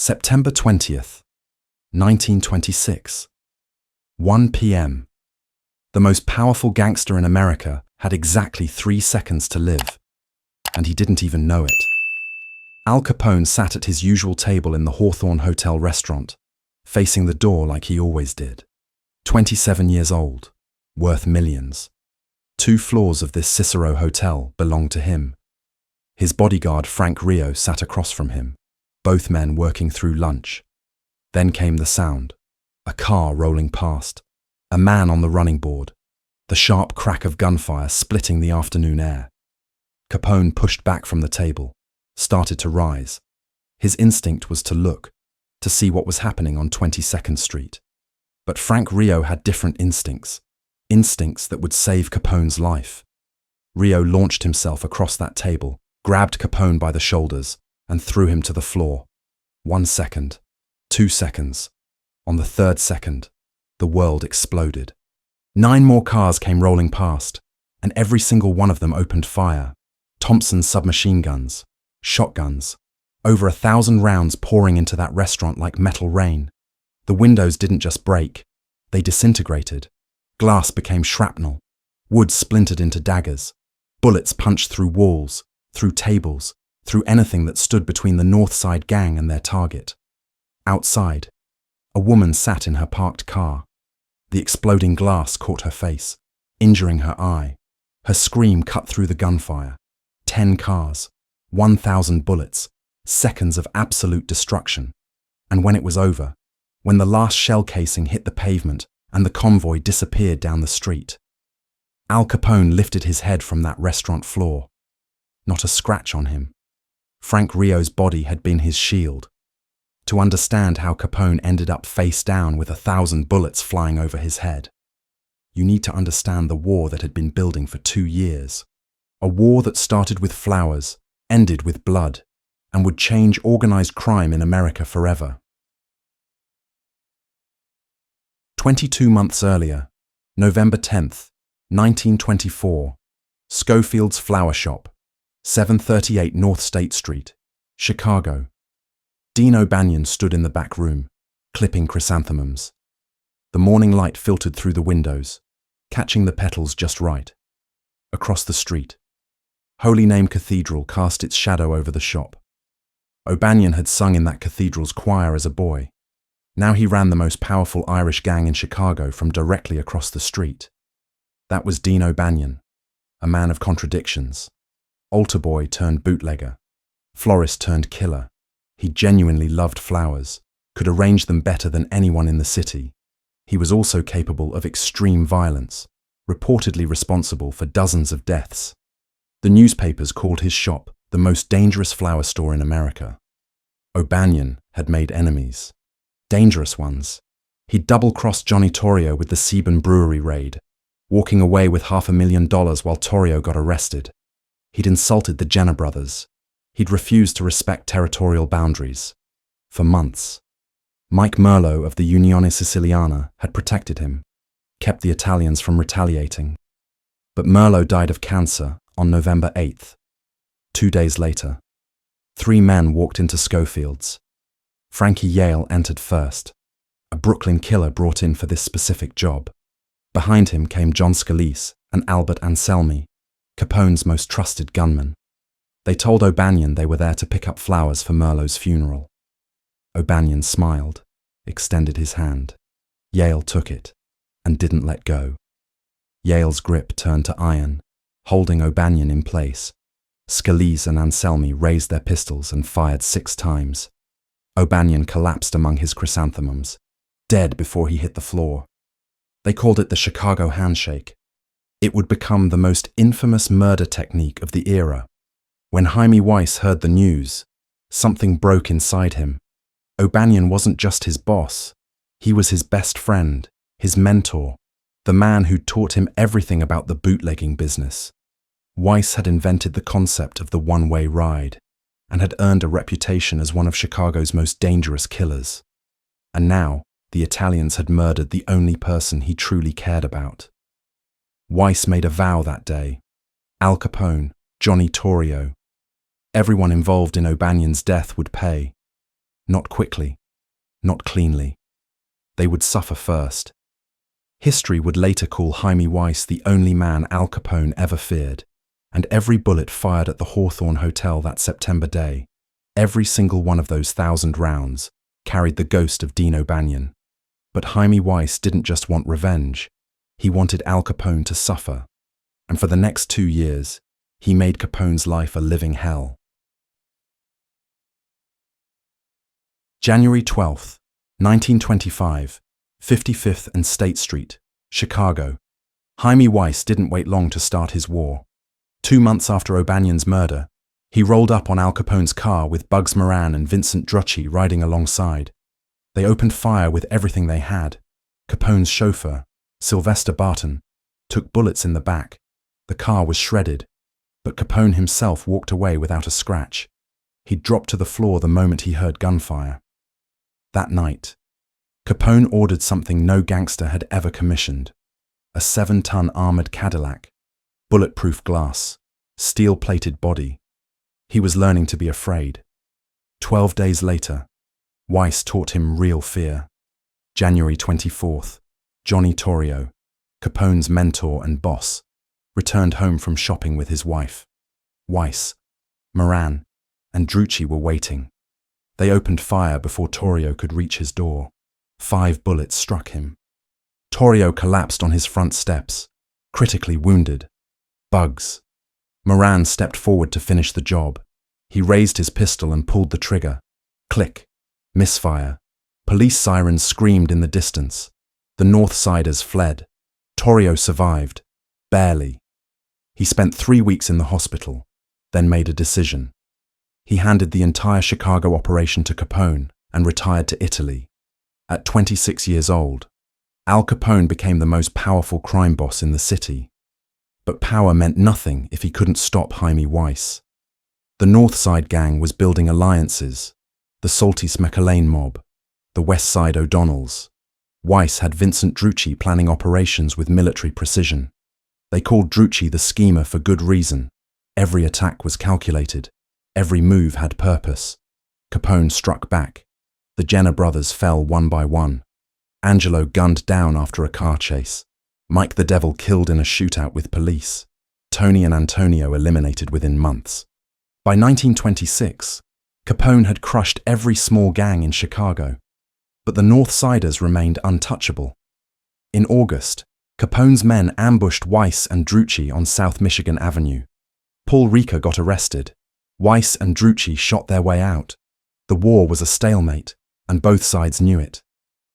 September 20th, 1926. 1 p.m. The most powerful gangster in America had exactly 3 seconds to live, and he didn't even know it. Al Capone sat at his usual table in the Hawthorne Hotel restaurant, facing the door like he always did. 27 years old, worth millions. 2 floors of this Cicero hotel belonged to him. His bodyguard Frank Rio sat across from him, both men working through lunch. Then came the sound. A car rolling past. A man on the running board. The sharp crack of gunfire splitting the afternoon air. Capone pushed back from the table, started to rise. His instinct was to look, to see what was happening on 22nd Street. But Frank Rio had different instincts, instincts that would save Capone's life. Rio launched himself across that table, grabbed Capone by the shoulders, and threw him to the floor. 1 second, 2 seconds. On the 3rd second, the world exploded. 9 more cars came rolling past, and every single one of them opened fire. Thompson submachine guns, shotguns, over 1,000 rounds pouring into that restaurant like metal rain. The windows didn't just break, they disintegrated. Glass became shrapnel. Wood splintered into daggers. Bullets punched through walls, through tables, through anything that stood between the North Side gang and their target. Outside, a woman sat in her parked car. The exploding glass caught her face, injuring her eye. Her scream cut through the gunfire. 10 cars, 1,000 bullets, seconds of absolute destruction. And when it was over, when the last shell casing hit the pavement and the convoy disappeared down the street, Al Capone lifted his head from that restaurant floor. Not a scratch on him. Frank Rio's body had been his shield. To understand how Capone ended up face down with 1,000 bullets flying over his head, you need to understand the war that had been building for 2 years. A war that started with flowers, ended with blood, and would change organized crime in America forever. 22 months earlier, November 10th, 1924, Schofield's Flower Shop, 738 North State Street, Chicago. Dean O'Banion stood in the back room, clipping chrysanthemums. The morning light filtered through the windows, catching the petals just right. Across the street, Holy Name Cathedral cast its shadow over the shop. O'Banion had sung in that cathedral's choir as a boy. Now he ran the most powerful Irish gang in Chicago from directly across the street. That was Dean O'Banion, a man of contradictions. Altar boy turned bootlegger, florist turned killer. He genuinely loved flowers, could arrange them better than anyone in the city. He was also capable of extreme violence, reportedly responsible for dozens of deaths. The newspapers called his shop the most dangerous flower store in America. O'Banion had made enemies. Dangerous ones. He'd double-crossed Johnny Torrio with the Seaburn Brewery raid, walking away with $500,000 while Torrio got arrested. He'd insulted the Jenner brothers. He'd refused to respect territorial boundaries. For months. Mike Merlo of the Unione Siciliana had protected him, kept the Italians from retaliating. But Merlo died of cancer on November 8th. 2 days later, 3 men walked into Schofield's. Frankie Yale entered first, a Brooklyn killer brought in for this specific job. Behind him came John Scalise and Albert Anselmi, Capone's most trusted gunmen. They told O'Banion they were there to pick up flowers for Merlo's funeral. O'Banion smiled, extended his hand. Yale took it, and didn't let go. Yale's grip turned to iron, holding O'Banion in place. Scalise and Anselmi raised their pistols and fired 6 times. O'Banion collapsed among his chrysanthemums, dead before he hit the floor. They called it the Chicago handshake. It would become the most infamous murder technique of the era. When Jaime Weiss heard the news, something broke inside him. O'Banion wasn't just his boss. He was his best friend, his mentor, the man who'd taught him everything about the bootlegging business. Weiss had invented the concept of the one-way ride and had earned a reputation as one of Chicago's most dangerous killers. And now, the Italians had murdered the only person he truly cared about. Weiss made a vow that day. Al Capone, Johnny Torrio. Everyone involved in O'Banion's death would pay. Not quickly, not cleanly. They would suffer first. History would later call Jaime Weiss the only man Al Capone ever feared, and every bullet fired at the Hawthorne Hotel that September day, every single one of those 1,000 rounds, carried the ghost of Dino Banyan. But Jaime Weiss didn't just want revenge, he wanted Al Capone to suffer, and for the next 2 years, he made Capone's life a living hell. January 12, 1925, 55th and State Street, Chicago. Jaime Weiss didn't wait long to start his war. 2 months after O'Banion's murder, he rolled up on Al Capone's car with Bugs Moran and Vincent Drucci riding alongside. They opened fire with everything they had. Capone's chauffeur, Sylvester Barton, took bullets in the back. The car was shredded, but Capone himself walked away without a scratch. He dropped to the floor the moment he heard gunfire. That night, Capone ordered something no gangster had ever commissioned: a 7-ton armored Cadillac, bulletproof glass, steel-plated body. He was learning to be afraid. 12 days later, Weiss taught him real fear. January 24th, Johnny Torrio, Capone's mentor and boss, returned home from shopping with his wife. Weiss, Moran, and Drucci were waiting. They opened fire before Torrio could reach his door. 5 bullets struck him. Torrio collapsed on his front steps, critically wounded. Bugs. Moran stepped forward to finish the job. He raised his pistol and pulled the trigger. Click. Misfire. Police sirens screamed in the distance. The Northsiders fled. Torrio survived. Barely. He spent 3 weeks in the hospital, then made a decision. He handed the entire Chicago operation to Capone and retired to Italy. At 26 years old, Al Capone became the most powerful crime boss in the city. But power meant nothing if he couldn't stop Jaime Weiss. The North Side gang was building alliances: the Salty Smeckerlane mob, the West Side O'Donnells. Weiss had Vincent Drucci planning operations with military precision. They called Drucci the schemer for good reason. Every attack was calculated. Every move had purpose. Capone struck back. The Jenner brothers fell one by one. Angelo gunned down after a car chase. Mike the Devil killed in a shootout with police. Tony and Antonio eliminated within months. By 1926, Capone had crushed every small gang in Chicago, but the Northsiders remained untouchable. In August, Capone's men ambushed Weiss and Drucci on South Michigan Avenue. Paul Ricca got arrested. Weiss and Drucci shot their way out. The war was a stalemate, and both sides knew it.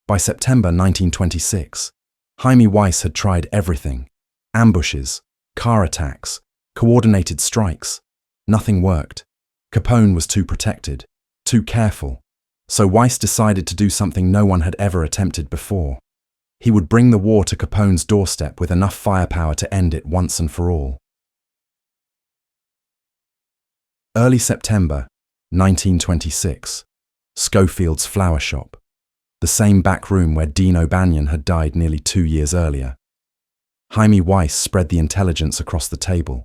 By September 1926, Jaime Weiss had tried everything: ambushes, car attacks, coordinated strikes. Nothing worked. Capone was too protected, too careful. So Weiss decided to do something no one had ever attempted before. He would bring the war to Capone's doorstep with enough firepower to end it once and for all. Early September 1926, Schofield's flower shop, the same back room where Dino Banyan had died nearly 2 years earlier. Jaime Weiss spread the intelligence across the table: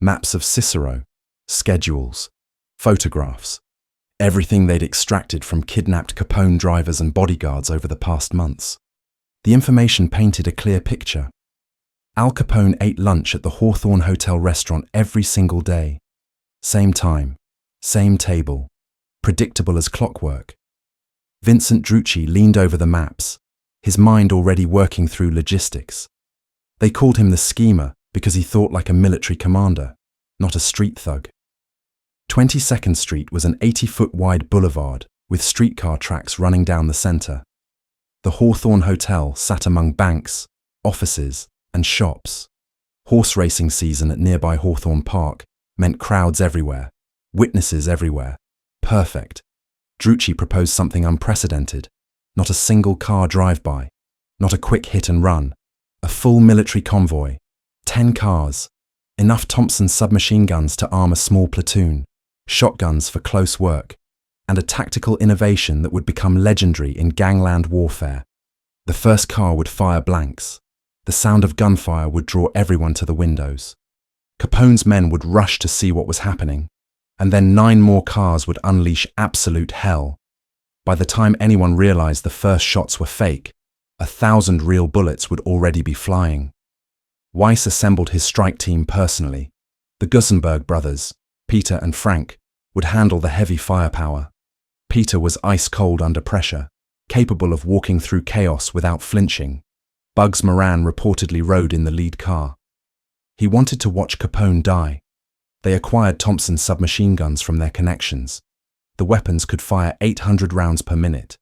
maps of Cicero, schedules, photographs, everything they'd extracted from kidnapped Capone drivers and bodyguards over the past months. The information painted a clear picture. Al Capone ate lunch at the Hawthorne Hotel restaurant every single day. Same time, same table, predictable as clockwork. Vincent Drucci leaned over the maps, his mind already working through logistics. They called him the schemer because he thought like a military commander, not a street thug. 22nd Street was an 80-foot wide boulevard with streetcar tracks running down the center. The Hawthorne Hotel sat among banks, offices, and shops. Horse racing season at nearby Hawthorne Park meant crowds everywhere, witnesses everywhere. Perfect. Drucci proposed something unprecedented: not a single car drive-by, not a quick hit and run, a full military convoy, 10 cars, enough Thompson submachine guns to arm a small platoon, shotguns for close work, and a tactical innovation that would become legendary in gangland warfare. The first car would fire blanks. The sound of gunfire would draw everyone to the windows. Capone's men would rush to see what was happening, and then 9 more cars would unleash absolute hell. By the time anyone realized the first shots were fake, 1,000 real bullets would already be flying. Weiss assembled his strike team personally. The Gusenberg brothers, Peter and Frank, would handle the heavy firepower. Peter was ice-cold under pressure, capable of walking through chaos without flinching. Bugs Moran reportedly rode in the lead car. He wanted to watch Capone die. They acquired Thompson submachine guns from their connections. The weapons could fire 800 rounds per minute.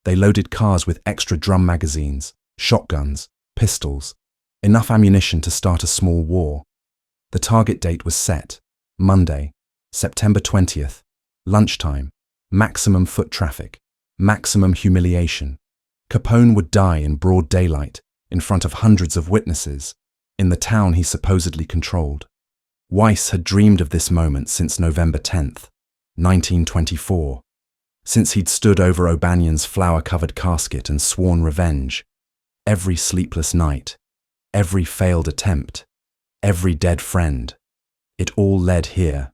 They loaded cars with extra drum magazines, shotguns, pistols, enough ammunition to start a small war. The target date was set, Monday, September 20th, lunchtime, maximum foot traffic, maximum humiliation. Capone would die in broad daylight, in front of hundreds of witnesses, in the town he supposedly controlled. Weiss had dreamed of this moment since November 10th, 1924, since he'd stood over O'Banion's flower-covered casket and sworn revenge. Every sleepless night, every failed attempt, every dead friend, it all led here.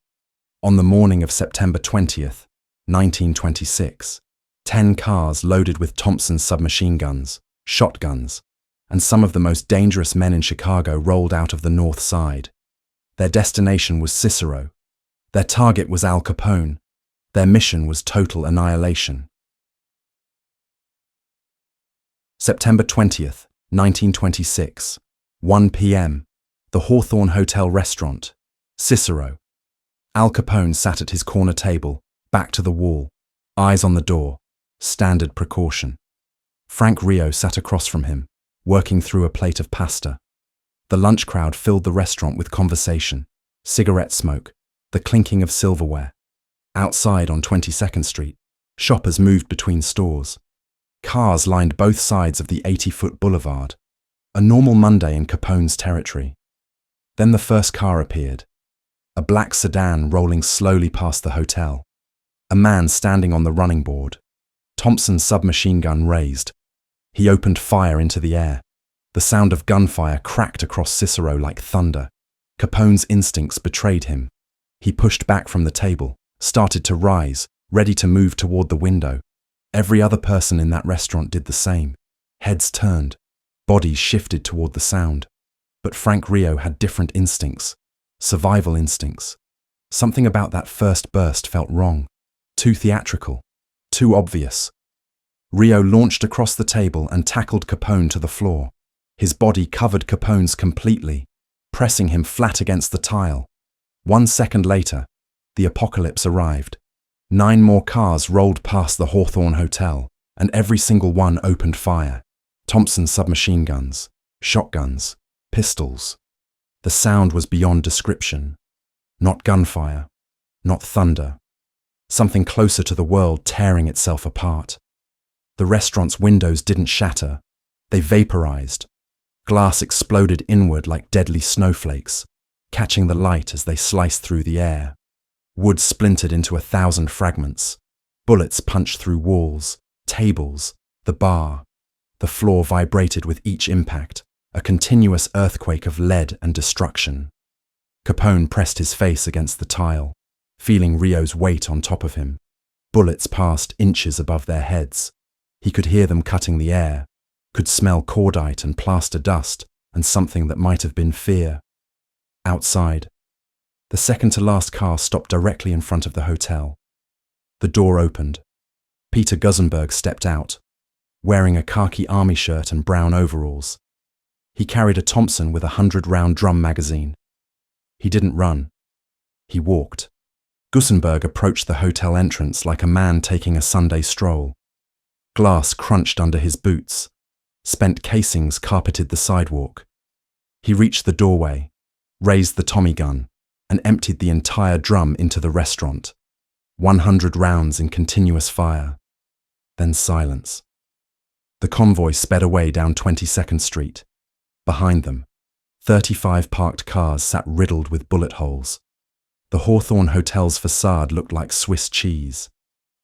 On the morning of September 20th, 1926, 10 cars loaded with Thompson submachine guns, shotguns, and some of the most dangerous men in Chicago rolled out of the north side. Their destination was Cicero. Their target was Al Capone. Their mission was total annihilation. September 20th, 1926, 1 p.m., the Hawthorne Hotel restaurant, Cicero. Al Capone sat at his corner table, back to the wall, eyes on the door, standard precaution. Frank Rio sat across from him, working through a plate of pasta. The lunch crowd filled the restaurant with conversation, cigarette smoke, the clinking of silverware. Outside on 22nd Street, shoppers moved between stores. Cars lined both sides of the 80-foot boulevard, a normal Monday in Capone's territory. Then the first car appeared, a black sedan rolling slowly past the hotel. A man standing on the running board, Thompson's submachine gun raised. He opened fire into the air. The sound of gunfire cracked across Cicero like thunder. Capone's instincts betrayed him. He pushed back from the table, started to rise, ready to move toward the window. Every other person in that restaurant did the same. Heads turned. Bodies shifted toward the sound. But Frank Rio had different instincts. Survival instincts. Something about that first burst felt wrong. Too theatrical. Too obvious. Rio launched across the table and tackled Capone to the floor. His body covered Capone's completely, pressing him flat against the tile. 1 second later, the apocalypse arrived. 9 more cars rolled past the Hawthorne Hotel, and every single one opened fire. Thompson submachine guns, shotguns, pistols. The sound was beyond description. Not gunfire, not thunder. Something closer to the world tearing itself apart. The restaurant's windows didn't shatter. They vaporized. Glass exploded inward like deadly snowflakes, catching the light as they sliced through the air. Wood splintered into 1,000 fragments. Bullets punched through walls, tables, the bar. The floor vibrated with each impact, a continuous earthquake of lead and destruction. Capone pressed his face against the tile, feeling Rio's weight on top of him. Bullets passed inches above their heads. He could hear them cutting the air, could smell cordite and plaster dust and something that might have been fear. Outside, the second-to-last car stopped directly in front of the hotel. The door opened. Peter Gusenberg stepped out, wearing a khaki army shirt and brown overalls. He carried a Thompson with a 100-round drum magazine. He didn't run. He walked. Gusenberg approached the hotel entrance like a man taking a Sunday stroll. Glass crunched under his boots. Spent casings carpeted the sidewalk. He reached the doorway, raised the Tommy gun, and emptied the entire drum into the restaurant. 100 rounds in continuous fire. Then silence. The convoy sped away down 22nd Street. Behind them, 35 parked cars sat riddled with bullet holes. The Hawthorne Hotel's facade looked like Swiss cheese.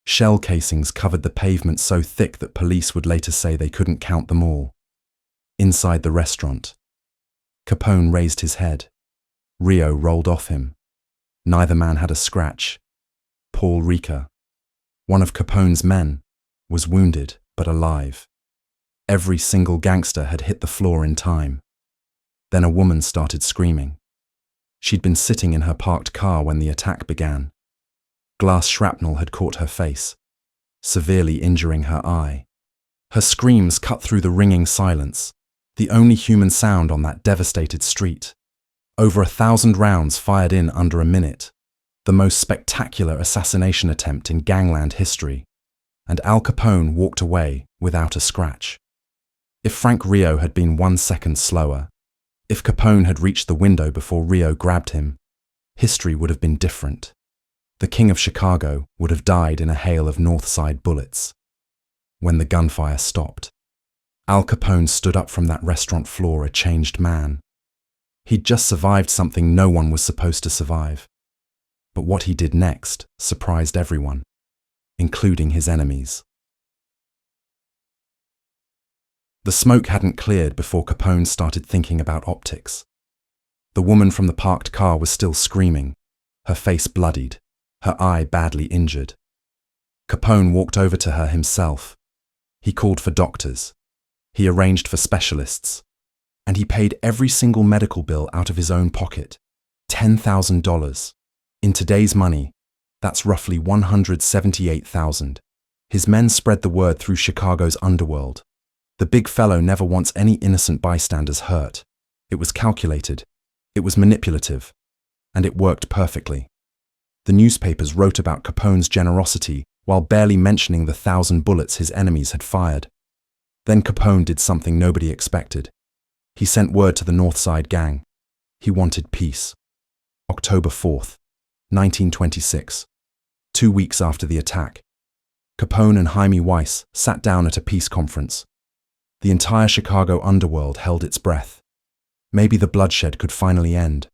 Shell casings covered the pavement so thick that police would later say they couldn't count them all. Inside the restaurant, Capone raised his head. Rio rolled off him. Neither man had a scratch. Paul Ricca, one of Capone's men, was wounded but alive. Every single gangster had hit the floor in time. Then a woman started screaming. She'd been sitting in her parked car when the attack began. Glass shrapnel had caught her face, severely injuring her eye. Her screams cut through the ringing silence, the only human sound on that devastated street. Over 1,000 rounds fired in under a minute, the most spectacular assassination attempt in gangland history, and Al Capone walked away without a scratch. If Frank Rio had been 1 second slower, if Capone had reached the window before Rio grabbed him, history would have been different. The King of Chicago would have died in a hail of North Side bullets. When the gunfire stopped, Al Capone stood up from that restaurant floor a changed man. He'd just survived something no one was supposed to survive. But what he did next surprised everyone, including his enemies. The smoke hadn't cleared before Capone started thinking about optics. The woman from the parked car was still screaming, her face bloodied, her eye badly injured. Capone walked over to her himself. He called for doctors. He arranged for specialists. And he paid every single medical bill out of his own pocket, $10,000. In today's money, that's roughly $178,000. His men spread the word through Chicago's underworld. The big fellow never wants any innocent bystanders hurt. It was calculated, it was manipulative, and it worked perfectly. The newspapers wrote about Capone's generosity while barely mentioning the 1,000 bullets his enemies had fired. Then Capone did something nobody expected. He sent word to the North Side gang. He wanted peace. October 4th, 1926, 2 weeks after the attack, Capone and Jaime Weiss sat down at a peace conference. The entire Chicago underworld held its breath. Maybe the bloodshed could finally end.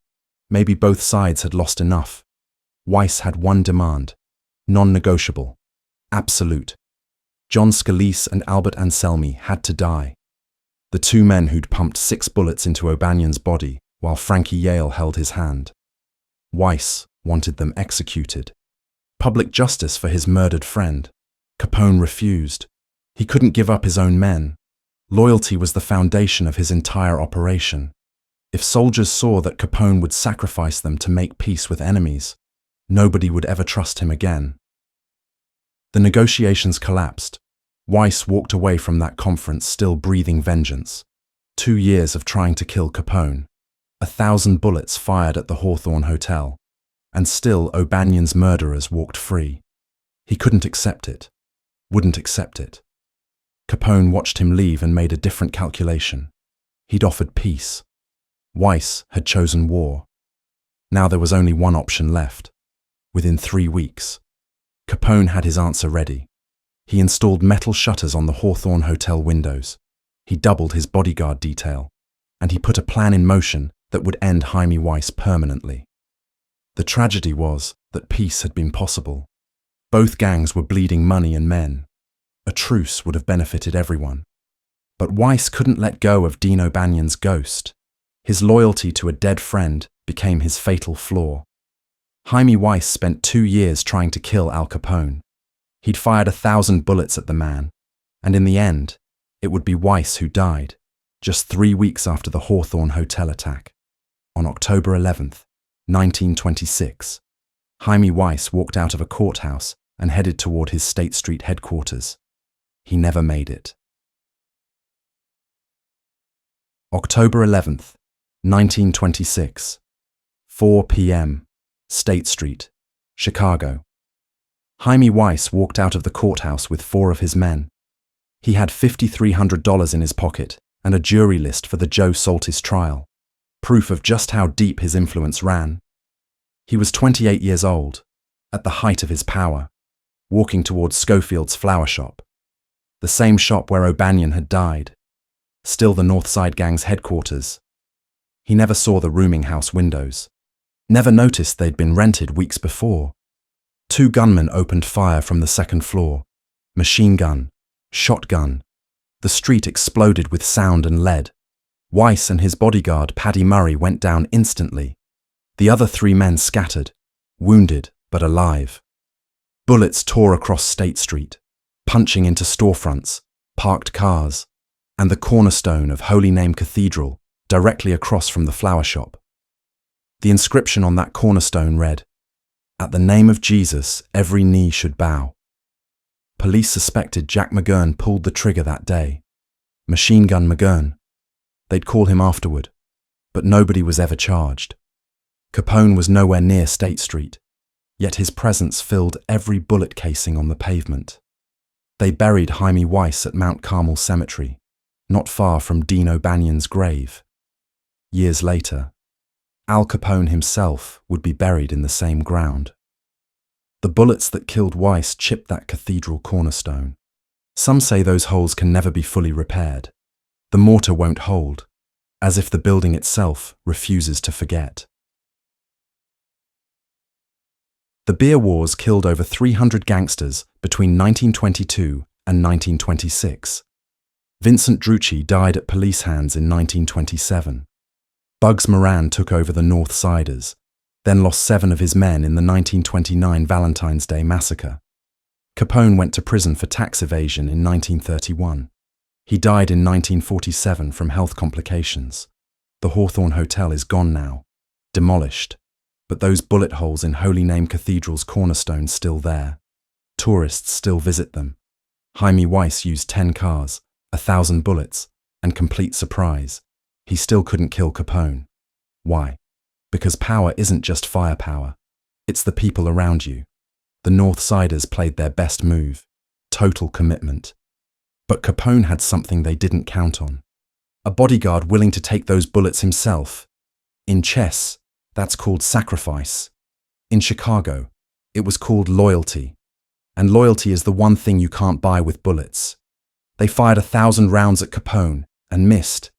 Maybe both sides had lost enough. Weiss had one demand, non-negotiable, absolute. John Scalise and Albert Anselmi had to die. The two men who'd pumped 6 bullets into O'Banion's body while Frankie Yale held his hand. Weiss wanted them executed. Public justice for his murdered friend. Capone refused. He couldn't give up his own men. Loyalty was the foundation of his entire operation. If soldiers saw that Capone would sacrifice them to make peace with enemies, nobody would ever trust him again. The negotiations collapsed. Weiss walked away from that conference still breathing vengeance. 2 years of trying to kill Capone. 1,000 bullets fired at the Hawthorne Hotel. And still O'Banion's murderers walked free. He couldn't accept it. Wouldn't accept it. Capone watched him leave and made a different calculation. He'd offered peace. Weiss had chosen war. Now there was only one option left. Within 3 weeks, Capone had his answer ready. He installed metal shutters on the Hawthorne Hotel windows. He doubled his bodyguard detail. And he put a plan in motion that would end Jaime Weiss permanently. The tragedy was that peace had been possible. Both gangs were bleeding money and men. A truce would have benefited everyone. But Weiss couldn't let go of Dean O'Banion's ghost. His loyalty to a dead friend became his fatal flaw. Jaime Weiss spent 2 years trying to kill Al Capone. He'd fired 1,000 bullets at the man, and in the end, it would be Weiss who died, just 3 weeks after the Hawthorne Hotel attack. On October 11th, 1926, Jaime Weiss walked out of a courthouse and headed toward his State Street headquarters. He never made it. October 11th, 1926, 4 p.m., State Street, Chicago. Jaime Weiss walked out of the courthouse with 4 of his men. He had $5,300 in his pocket and a jury list for the Joe Saltis trial, proof of just how deep his influence ran. He was 28 years old, at the height of his power, walking towards Schofield's flower shop, the same shop where O'Banion had died, still the North Side Gang's headquarters. He never saw the rooming house windows, never noticed they'd been rented weeks before. 2 gunmen opened fire from the 2nd floor, machine gun, shotgun. The street exploded with sound and lead. Weiss and his bodyguard, Paddy Murray, went down instantly. The other 3 men scattered, wounded but alive. Bullets tore across State Street. punching into storefronts, parked cars, and the cornerstone of Holy Name Cathedral directly across from the flower shop. The inscription on that cornerstone read, "At the name of Jesus, every knee should bow." Police suspected Jack McGurn pulled the trigger that day. Machine Gun McGurn. They'd call him afterward, but nobody was ever charged. Capone was nowhere near State Street, yet his presence filled every bullet casing on the pavement. They buried Jaime Weiss at Mount Carmel Cemetery, not far from Dean O'Banion's grave. Years later, Al Capone himself would be buried in the same ground. The bullets that killed Weiss chipped that cathedral cornerstone. Some say those holes can never be fully repaired. The mortar won't hold, as if the building itself refuses to forget. The beer wars killed over 300 gangsters between 1922 and 1926. Vincent Drucci died at police hands in 1927. Bugs Moran took over the North Siders, then lost 7 of his men in the 1929 Valentine's Day massacre. Capone went to prison for tax evasion in 1931. He died in 1947 from health complications. The Hawthorne Hotel is gone now, demolished, but those bullet holes in Holy Name Cathedral's cornerstone still there. Tourists still visit them. Jaime Weiss used 10 cars, 1,000 bullets, and complete surprise. He still couldn't kill Capone. Why? Because power isn't just firepower. It's the people around you. The North Siders played their best move. Total commitment. But Capone had something they didn't count on. A bodyguard willing to take those bullets himself. In chess, that's called sacrifice. In Chicago, it was called loyalty. And loyalty is the one thing you can't buy with bullets. They fired 1,000 rounds at Capone and missed.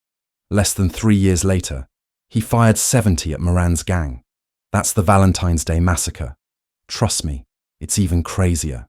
Less than 3 years later, he fired 70 at Moran's gang. That's the Valentine's Day massacre. Trust me, it's even crazier.